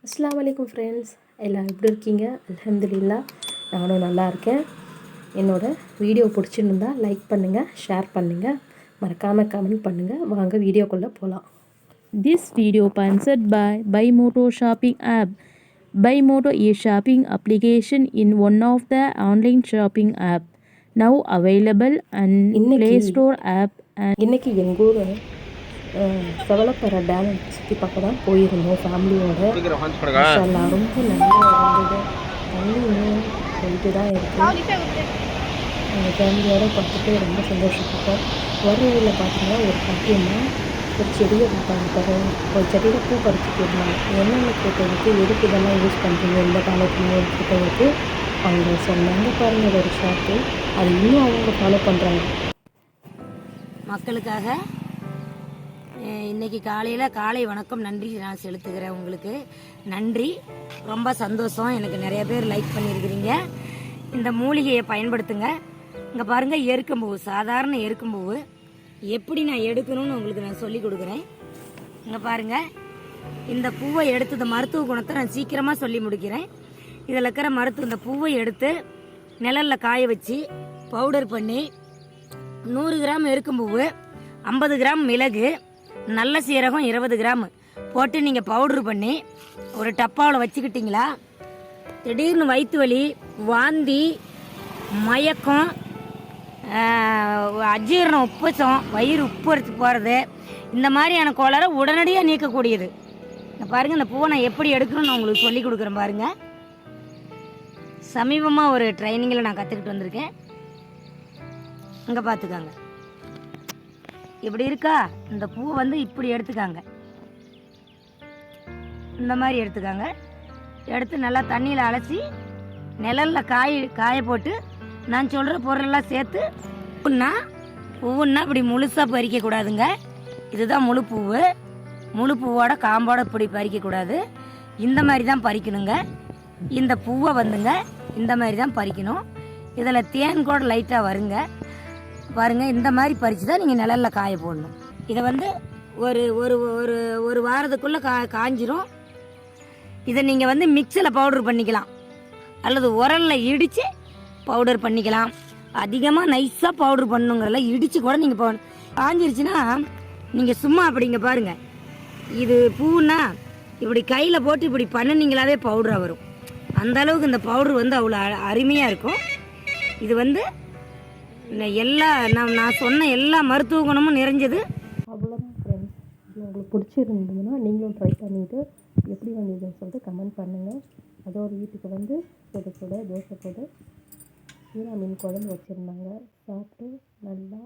அஸ்ஸலாமு அலைக்கும் ஃப்ரெண்ட்ஸ், எல்லாம் எப்படி இருக்கீங்க? அல்ஹம்துலில்லாஹ் நானும் நல்லா இருக்கேன். என்னோடய வீடியோ பிடிச்சிருந்தா லைக் பண்ணுங்கள், ஷேர் பண்ணுங்கள், மறக்காமல் கமெண்ட் பண்ணுங்கள். வாங்க வீடியோக்குள்ளே போகலாம். This video sponsored by Buymoto shopping app. Buymoto is shopping application in one of the online shopping app now available on Play Store app and இன்றைக்கி எங்கள் ஊர் செவலப்பற டேம் சுற்றி பார்க்க தான் போயிருந்தோம் ஃபேமிலியோட. மாஷாஅல்லாஹ் ரொம்ப நல்லா இருந்தது. தண்ணியும் போயிட்டு தான் இருக்குது. எங்கள் ஃபேமிலியோடு பார்த்துட்டு ரொம்ப சந்தோஷப்பட்டோம். வர வழியில் பார்த்தீங்கன்னா ஒரு பாட்டியம்மா ஒரு செடியை பார்த்தாங்க. ஒரு செடியில் பூ பறிச்சுட்டு இருந்தாங்க. என்னென்ன கேட்டதுக்கு எதுக்கு இதெல்லாம் யூஸ் பண்ணுறீங்க இந்த காலத்துலேயும் கேட்டதுக்கு அவங்க சொன்னாங்க. பாருங்கள் ஒரு ஷாப்பு, அது இன்னும் அவங்க ஃபாலோ பண்ணுறாங்க. மக்களுக்காக இன்றைக்கி காலை வணக்கம் நன்றி நான் செலுத்துகிறேன். உங்களுக்கு நன்றி, ரொம்ப சந்தோஷம். எனக்கு நிறைய பேர் லைக் பண்ணியிருக்கிறீங்க. இந்த மூலிகையை பயன்படுத்துங்க. இங்கே பாருங்கள், எருக்கம்பூவு, சாதாரண எருக்கம்பூவு எப்படி நான் எடுக்கணும்னு உங்களுக்கு நான் சொல்லி கொடுக்குறேன். இங்கே பாருங்கள், இந்த பூவை எடுத்து இந்த மருத்துவ குணத்தை நான் சீக்கிரமாக சொல்லி முடிக்கிறேன். இதில் இருக்கிற இந்த பூவை எடுத்து நிழலில் காய வச்சு பவுடர் பண்ணி 100 கிராம் எருக்கம்பூவு, 50 கிராம் மிளகு, நல்ல சீரகம் 20 கிராம் போட்டு நீங்கள் பவுட்ரு பண்ணி ஒரு டப்பாவில் வச்சுக்கிட்டிங்களா, திடீர்னு வயிற்று வலி, வாந்தி, மயக்கம், அஜீரணம், உப்பசம், வயிறு உப்பரித்து போகிறது, இந்த மாதிரியான கோளாறை உடனடியாக நீக்கக்கூடியது. பாருங்கள், இந்த பூவை நான் எப்படி எடுக்கணும்னு நான் உங்களுக்கு சொல்லி கொடுக்குறேன். பாருங்கள், சமீபமாக ஒரு ட்ரைனிங்கில் நான் கற்றுக்கிட்டு வந்திருக்கேன். இங்கே பார்த்துக்காங்க, இப்படி இருக்கா, இந்த பூவை வந்து இப்படி எடுத்துக்காங்க, இந்த மாதிரி எடுத்துக்காங்க. எடுத்து நல்லா தண்ணியில் அலசி நிழலில் காய போட்டு நான் சொல்கிற பொருளெல்லாம் சேர்த்து பூவுன்னா இப்படி முழுசாக பறிக்கக்கூடாதுங்க. இதுதான் முழு பூவு. முழு பூவோட காம்போட இப்படி பறிக்கக்கூடாது. இந்த மாதிரி தான் பறிக்கணுங்க. இந்த பூவை வந்துங்க இந்த மாதிரி தான் பறிக்கணும். இதில் தேன் கூட லைட்டாக வருங்க. பாருங்கள், இந்த மாதிரி பறித்து தான் நீங்கள் நிழலில் காய போடணும். இதை வந்து ஒரு ஒரு ஒரு ஒரு வாரத்துக்குள்ளே காஞ்சிரும். இதை நீங்கள் வந்து மிக்சியில் பவுடர் பண்ணிக்கலாம், அல்லது உரலில் இடித்து பவுடர் பண்ணிக்கலாம். அதிகமாக நைஸாக பவுடர் பண்ணுங்கிறல இடித்து கூட நீங்கள் காஞ்சிருச்சுன்னா நீங்கள் சும்மா அப்படிங்க பாருங்கள், இது பூன்னா இப்படி கையில் போட்டு இப்படி பண்ணினீங்களாவே பவுடராக வரும். அந்த அளவுக்கு இந்த பவுடர் வந்து அவ்வளோ அருமையாக இருக்கும். இது வந்து எல்லா நான் சொன்ன எல்லா மருத்துவ குணமும் நிறைஞ்சது. அவ்வளோதான் ஃப்ரெண்ட்ஸ். உங்களுக்கு பிடிச்சிருந்ததுன்னா நீங்களும் ட்ரை பண்ணிவிட்டு எப்படி வந்ததுன்னு சொல்லிட்டு கமெண்ட் பண்ணுங்கள். அதோட வீட்டுக்கு வந்து சுட தோசை போட்டு மீன் குழம்பு வச்சுருந்தாங்க. சாப்பிட்டு நல்லா